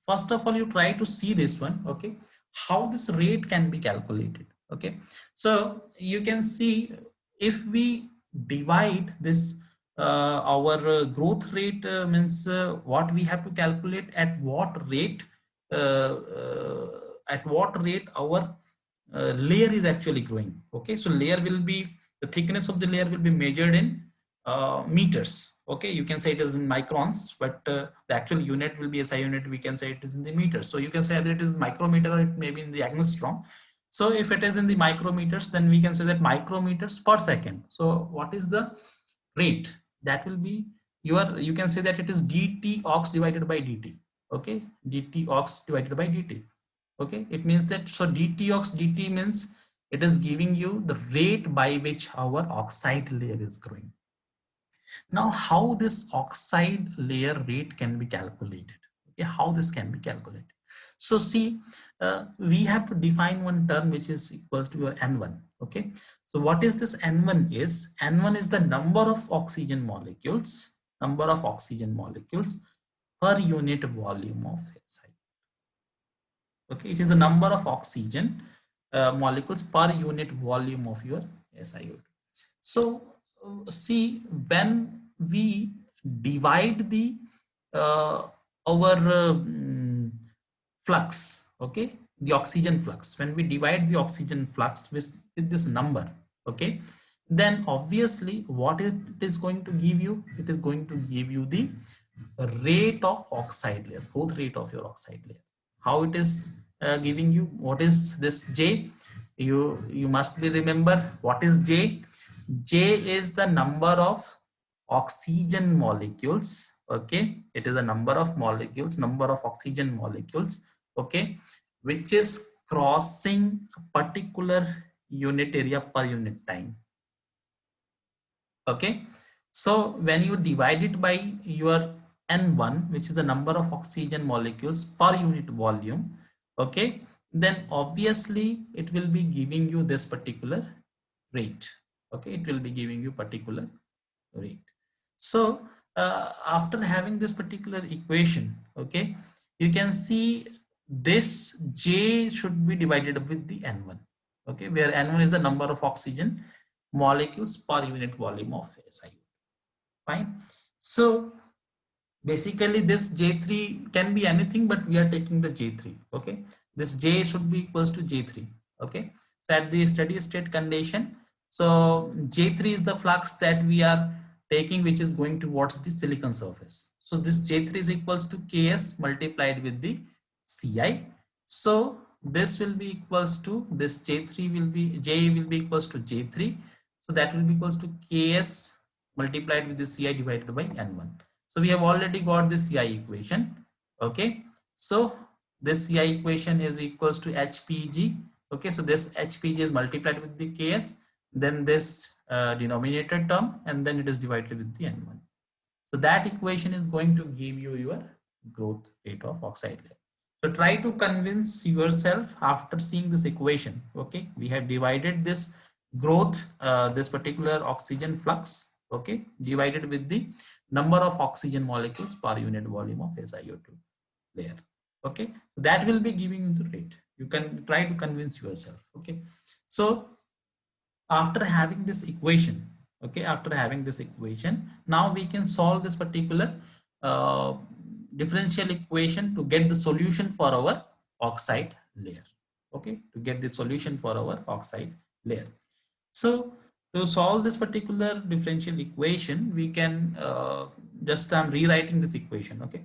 first of all you try to see this one. Okay, how this rate can be calculated. Okay, so you can see if we divide this our growth rate means what we have to calculate at what rate our layer is actually growing. Okay, so layer will be, the thickness of the layer will be measured in meters. Okay, you can say it is in microns, but the actual unit will be SI unit. We can say it is in the meters. So you can say either it is micrometer or it may be in the angstrom. So if it is in the micrometers, then we can say that micrometers per second. So what is the rate? That will be you can say that it is dt ox divided by dt. Okay, dt ox divided by dt. Okay, it means that, so dt ox dt means it is giving you the rate by which our oxide layer is growing. Now, how this oxide layer rate can be calculated? Okay, how this can be calculated? So see, we have to define one term which is equals to your N1. Okay, so what is this N1 is? N1 is the number of oxygen molecules per unit volume of SI. Okay, it is the number of oxygen molecules per unit volume of your SiO2. So see, when we divide the our flux, okay, the oxygen flux, when we divide the oxygen flux with this number, okay, then obviously what it is going to give you, it is going to give you the rate of oxide layer, growth rate of your oxide layer. How it is giving you, what is this J? You must be remember what is J. J is the number of oxygen molecules. Okay, it is the number of molecules, number of oxygen molecules, okay, which is crossing a particular unit area per unit time. Okay, so when you divide it by your N1, which is the number of oxygen molecules per unit volume, okay, then obviously it will be giving you this particular rate. Okay, it will be giving you particular rate. So after having this particular equation, okay, you can see this J should be divided with the N1, okay, where N1 is the number of oxygen molecules per unit volume of SiO2. Fine. So basically this J3 can be anything, but we are taking the J3. Okay, this J should be equals to J3. Okay, so at the steady state condition, so J3 is the flux that we are taking, which is going towards the silicon surface. So this J3 is equals to Ks multiplied with the Ci. So this will be equals to this J3 will be J will be equals to J3. So that will be equals to Ks multiplied with the Ci divided by N1. So we have already got this Ci equation. Okay, so this Ci equation is equals to HPG. Okay, so this HPG is multiplied with the Ks, then this denominator term, and then it is divided with the N1. So that equation is going to give you your growth rate of oxide layer. So try to convince yourself after seeing this equation. Okay, we have divided this growth, this particular oxygen flux, okay, divided with the number of oxygen molecules per unit volume of SiO2 layer. Okay, that will be giving you the rate. You can try to convince yourself. Okay, so after having this equation, okay, after having this equation, now we can solve this particular uh, differential equation to get the solution for our oxide layer. Okay, to get the solution for our oxide layer. So to solve this particular differential equation, we can just I'm rewriting this equation. Okay,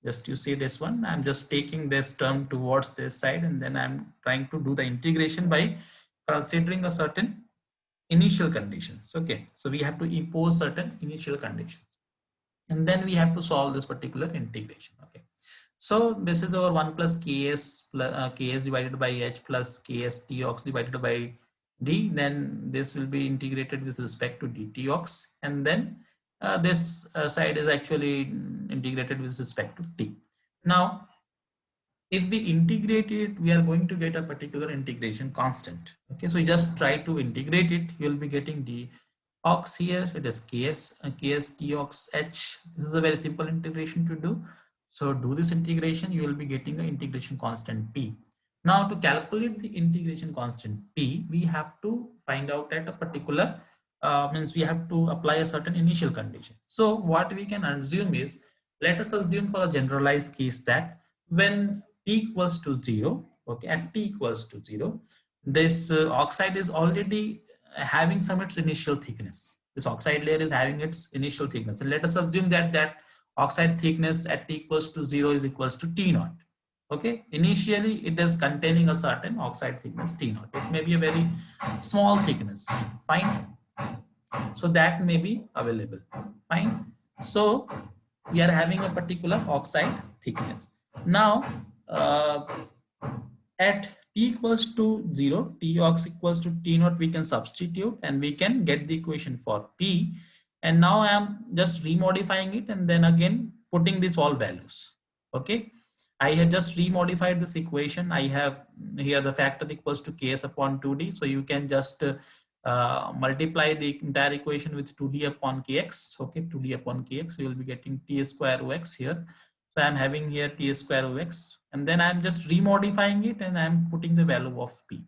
just you see this one, I'm just taking this term towards this side, and then I'm trying to do the integration by considering a certain initial conditions. Okay, so we have to impose certain initial conditions, and then we have to solve this particular integration. Okay, so this is our 1 plus Ks Ks divided by H plus Ks Tox divided by D. Then this will be integrated with respect to dTox, and then this side is actually integrated with respect to T. Now if we integrate it, we are going to get a particular integration constant. Okay, so you just try to integrate it, you will be getting the ox here, it is Ks, Ks Tox H. This is a very simple integration to do. So do this integration, you will be getting an integration constant P. Now to calculate the integration constant P, we have to find out at a particular, means we have to apply a certain initial condition. So what we can assume is, let us assume for a generalized case that when T equals to 0, okay, at T equals to 0, this oxide is already having some its initial thickness. This oxide layer is having its initial thickness. And let us assume that that oxide thickness at T equals to 0 is equals to T naught. Okay, initially it is containing a certain oxide thickness T naught. It may be a very small thickness. Fine. So that may be available. Fine. So we are having a particular oxide thickness. Now at T equals to 0, Tox equals to T naught, we can substitute and we can get the equation for P. And now I am just remodifying it and then again putting these all values. Okay, I have just remodified this equation. I have here the factor equals to Ks upon 2D. So you can just multiply the entire equation with 2D upon Kx. Okay, 2D upon Kx, you will be getting T square Ox here. So I'm having here T square Ox, and then I'm just remodifying it and I'm putting the value of P.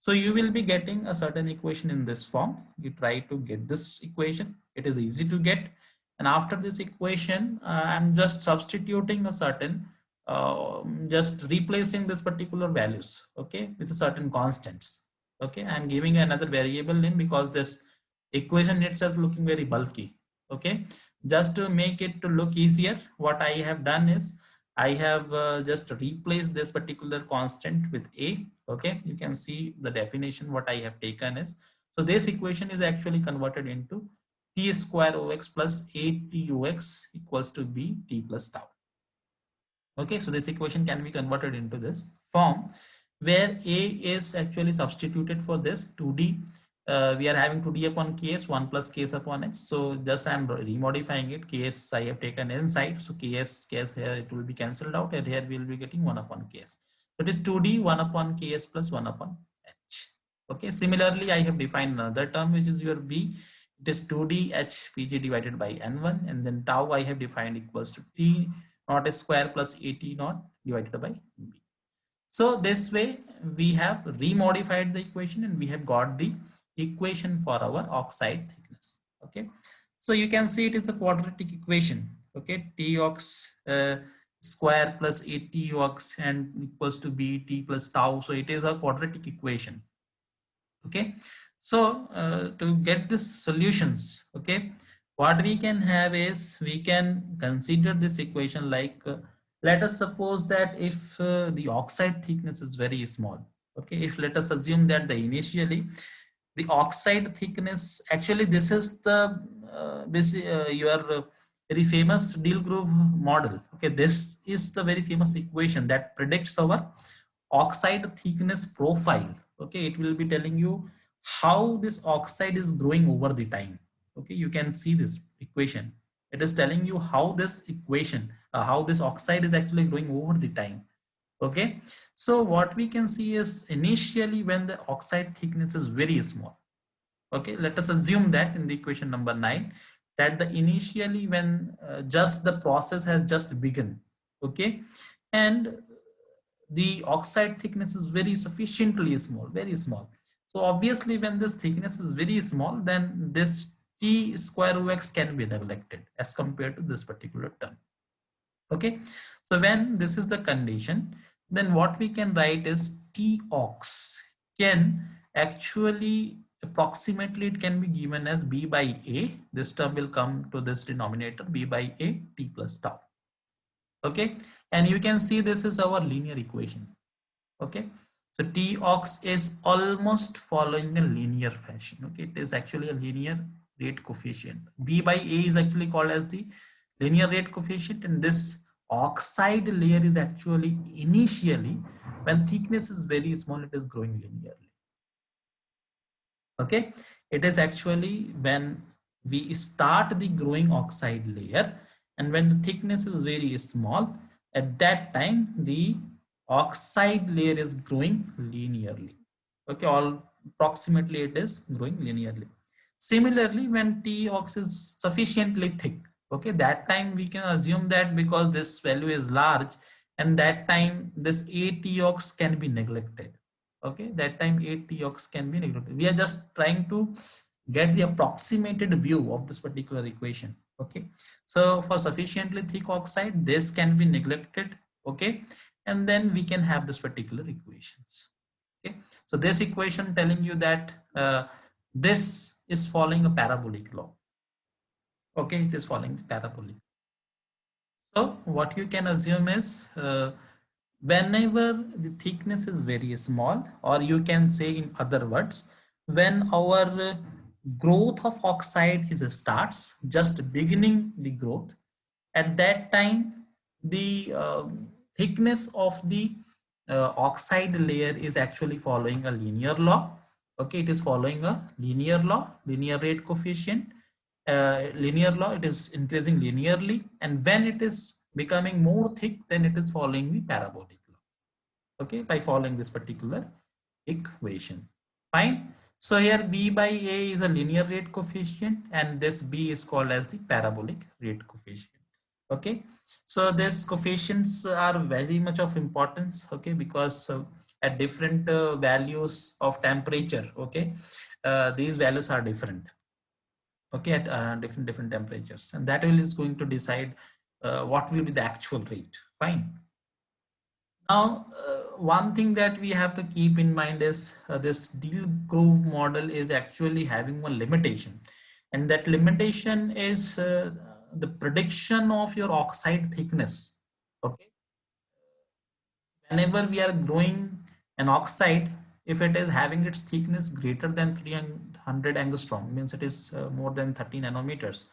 So you will be getting a certain equation in this form. You try to get this equation. It is easy to get. And after this equation, I'm just substituting a certain, just replacing this particular values, okay, with a certain constants. Okay, I'm giving another variable name because this equation itself looking very bulky. Okay, just to make it to look easier, what I have done is I have just replaced this particular constant with a. Okay, you can see the definition what I have taken is, so this equation is actually converted into t square ox plus 8tox equals to b t plus tau. Okay, so this equation can be converted into this form where a is actually substituted for this 2d. We are having 2d upon ks, 1 plus ks upon h. So just I am remodifying it. Ks I have taken inside. So ks here it will be cancelled out, and here we will be getting 1 upon ks. So it is 2d 1 upon ks plus 1 upon h. Okay, similarly I have defined another term which is your v. It is 2d h pg divided by n1, and then tau I have defined equals to t naught square plus at naught divided by b. So this way we have remodified the equation and we have got the equation for our oxide thickness. Okay, so you can see it is a quadratic equation. Okay, t ox square plus 80 ox and equals to b t plus tau. So it is a quadratic equation. Okay, so to get this solutions, okay, what we can have is we can consider this equation like, let us suppose that if the oxide thickness is very small. Okay, if let us assume that the initially the oxide thickness, actually this is the your very famous Deal groove model. Okay, this is the very famous equation that predicts our oxide thickness profile. Okay, it will be telling you how this oxide is growing over the time. Okay, you can see this equation. It is telling you how this equation, how this oxide is actually growing over the time. Okay, so what we can see is initially when the oxide thickness is very small. Okay, let us assume that in the equation number 9, that the initially when just the process has just begun. Okay, and the oxide thickness is very sufficiently small, very small. So obviously when this thickness is very small, then this t square ox can be neglected as compared to this particular term. Okay, so when this is the condition, then what we can write is t ox can actually approximately it can be given as b by a. This term will come to this denominator, b by a t plus tau. Okay, and you can see this is our linear equation. Okay, so t ox is almost following a linear fashion. Okay, it is actually a linear rate coefficient. B by a is actually called as the linear rate coefficient, and this oxide layer is actually initially when thickness is very small, it is growing linearly. Okay, it is actually when we start the growing oxide layer, and when the thickness is very small, at that time the oxide layer is growing linearly. Okay, all approximately it is growing linearly. Similarly, when t ox is sufficiently thick, okay, that time we can assume that because this value is large, and that time this a t ox can be neglected. Okay, that time 8 ox can be neglected. We are just trying to get the approximated view of this particular equation. Okay, so for sufficiently thick oxide this can be neglected. Okay, and then we can have this particular equations. Okay, so this equation telling you that this is following a parabolic law. Okay, it is following the parabolic. So what you can assume is whenever the thickness is very small, or you can say in other words, when our growth of oxide is starts, just beginning the growth, at that time the thickness of the oxide layer is actually following a linear law. Okay, it is following a linear law, linear rate coefficient. Linear law, it is increasing linearly, and when it is becoming more thick, then it is following the parabolic law. Okay, by following this particular equation. Fine, so here b by a is a linear rate coefficient, and this b is called as the parabolic rate coefficient. Okay, so these coefficients are very much of importance, okay, because at different values of temperature, okay, these values are different, okay, at different temperatures, and that will is going to decide what will be the actual rate. Fine. Now, one thing that we have to keep in mind is this deal groove model is actually having one limitation, and that limitation is the prediction of your oxide thickness. Okay, whenever we are growing an oxide, if it is having its thickness greater than 300 angstrom, means it is more than 30 nanometers,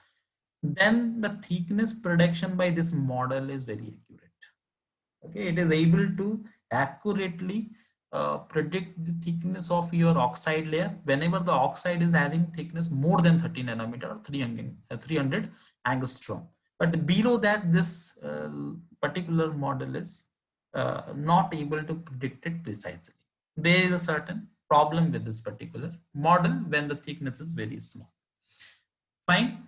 then the thickness prediction by this model is very accurate. Okay, it is able to accurately predict the thickness of your oxide layer whenever the oxide is having thickness more than 30 nanometer or 300 angstrom. But below that, this particular model is not able to predict it precisely. There is a certain problem with this particular model when the thickness is very small. Fine.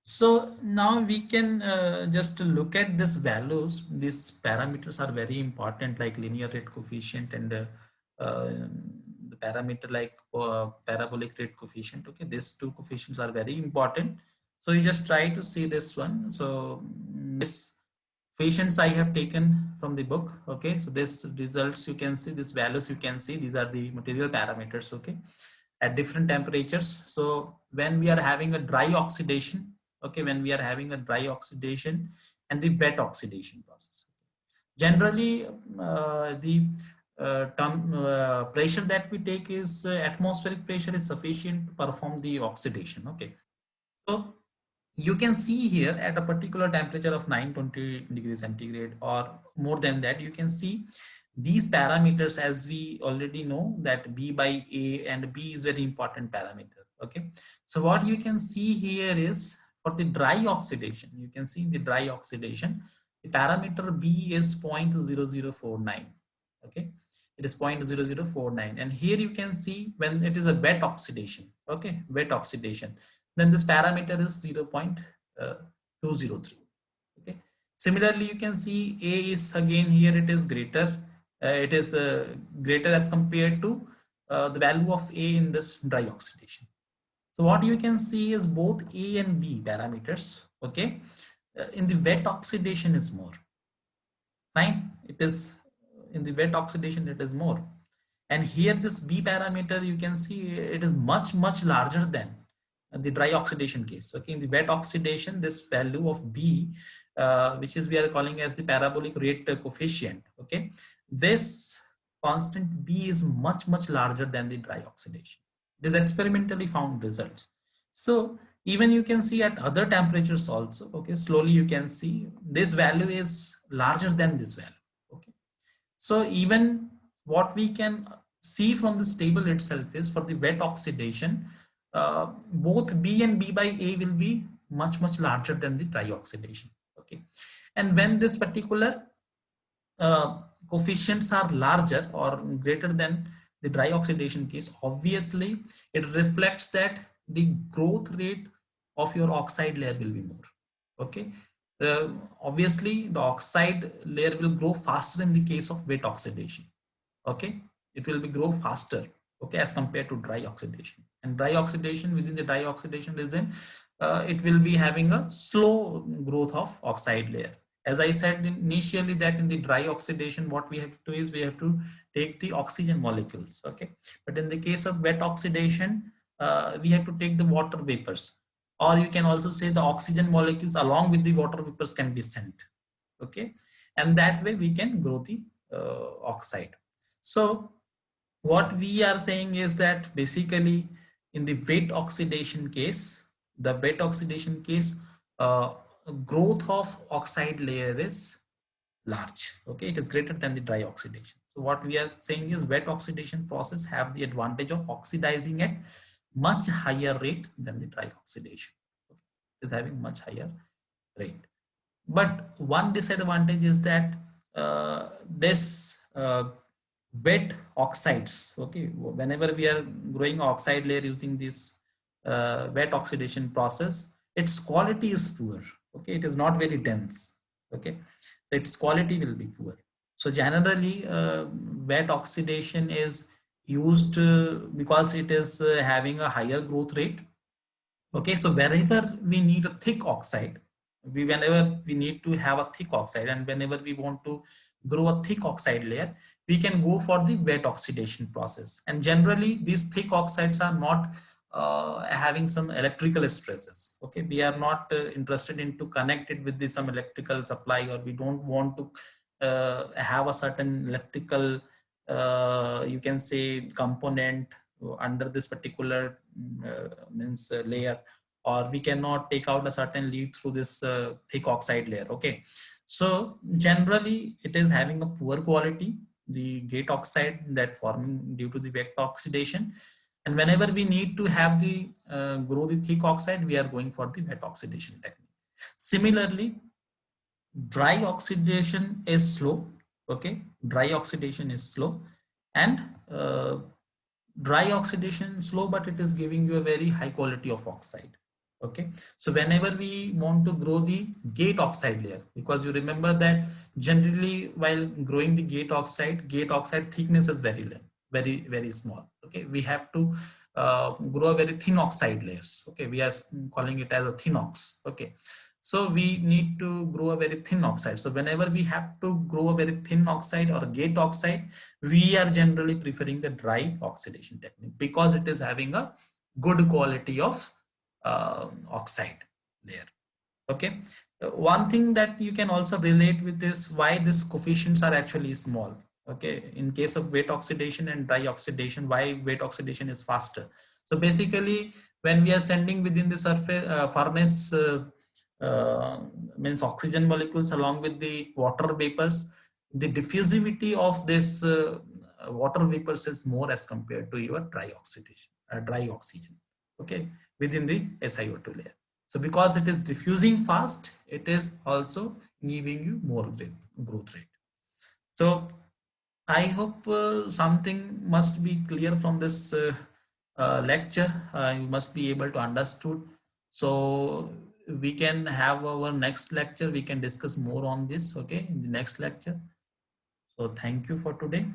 So now we can just look at these values. These parameters are very important, like linear rate coefficient and uh, the parameter like parabolic rate coefficient. Okay, these two coefficients are very important. So you just try to see this one. So this coefficients I have taken from the book. Okay, so this results you can see, these values you can see, these are the material parameters. Okay, at different temperatures. So when we are having a dry oxidation, okay, when we are having a dry oxidation and the wet oxidation process, generally the pressure that we take is atmospheric pressure is sufficient to perform the oxidation. Okay, so you can see here at a particular temperature of 920 degrees centigrade or more than that, you can see these parameters, as we already know that b by a and b is very important parameter. Okay, so what you can see here is for the dry oxidation, you can see in the dry oxidation the parameter b is 0.0049. Okay, it is 0.0049, and here you can see when it is a wet oxidation, okay, wet oxidation, then this parameter is 0.203. Okay, similarly you can see a is again here, it is greater, it is greater as compared to the value of a in this dry oxidation. So what you can see is both a and b parameters, okay, in the wet oxidation is more. Fine, it is in the wet oxidation it is more, and here this b parameter you can see it is much larger than the dry oxidation case. Okay, in the wet oxidation this value of b, which is we are calling as the parabolic rate coefficient, okay, this constant b is much larger than the dry oxidation. It is experimentally found results. So even you can see at other temperatures also, okay, slowly you can see this value is larger than this value. Okay, so even what we can see from this table itself is for the wet oxidation, both b and b by a will be much larger than the dry oxidation. Okay, and when this particular coefficients are larger or greater than the dry oxidation case, obviously it reflects that the growth rate of your oxide layer will be more. Okay, obviously the oxide layer will grow faster in the case of wet oxidation. Okay, it will be grow faster, okay, as compared to dry oxidation. And dry oxidation, within the dry oxidation region, it will be having a slow growth of oxide layer. As I said initially that in the dry oxidation what we have to do is we have to take the oxygen molecules. Okay, but in the case of wet oxidation, we have to take the water vapors, or you can also say the oxygen molecules along with the water vapors can be sent. Okay, and that way we can grow the oxide. So what we are saying is that basically in the wet oxidation case, the wet oxidation case, uh, growth of oxide layer is large. Okay, it is greater than the dry oxidation. So what we are saying is wet oxidation process have the advantage of oxidizing at much higher rate than the dry oxidation. Okay, it is having much higher rate. But one disadvantage is that this wet oxides, okay, whenever we are growing oxide layer using this wet oxidation process, its quality is poor. Okay, it is not very dense. Okay, so its quality will be poor. So generally, wet oxidation is used because it is having a higher growth rate. Okay, so wherever we need a thick oxide, whenever we need to have a thick oxide, and whenever we want to grow a thick oxide layer, we can go for the wet oxidation process. And generally, these thick oxides are not having some electrical stresses. Okay, we are not interested in to connect it with some electrical supply, or we don't want to have a certain electrical, you can say, component under this particular means layer, or we cannot take out a certain lead through this thick oxide layer. Okay, so generally it is having a poor quality, the gate oxide that forming due to the wet oxidation. And whenever we need to have the grow the thick oxide, we are going for the wet oxidation technique. Similarly, dry oxidation is slow. Okay, dry oxidation is slow, and dry oxidation slow, but it is giving you a very high quality of oxide. Okay, so whenever we want to grow the gate oxide layer, because you remember that generally while growing the gate oxide thickness is very low, very small. Okay, we have to grow a very thin oxide layers. Okay, we are calling it as a thin ox. Okay, so we need to grow a very thin oxide. So whenever we have to grow a very thin oxide or gate oxide, we are generally preferring the dry oxidation technique because it is having a good quality of oxide layer. Okay, one thing that you can also relate with is why these coefficients are actually small. Okay, in case of wet oxidation and dry oxidation, why wet oxidation is faster? So basically, when we are sending within the surface furnace uh, means oxygen molecules along with the water vapors, the diffusivity of this water vapors is more as compared to your dry oxidation, dry oxygen. Okay, within the SiO2 layer. So because it is diffusing fast, it is also giving you more growth rate. So I hope something must be clear from this lecture. You must be able to understood. So we can have our next lecture. We can discuss more on this. Okay, in the next lecture. So thank you for today.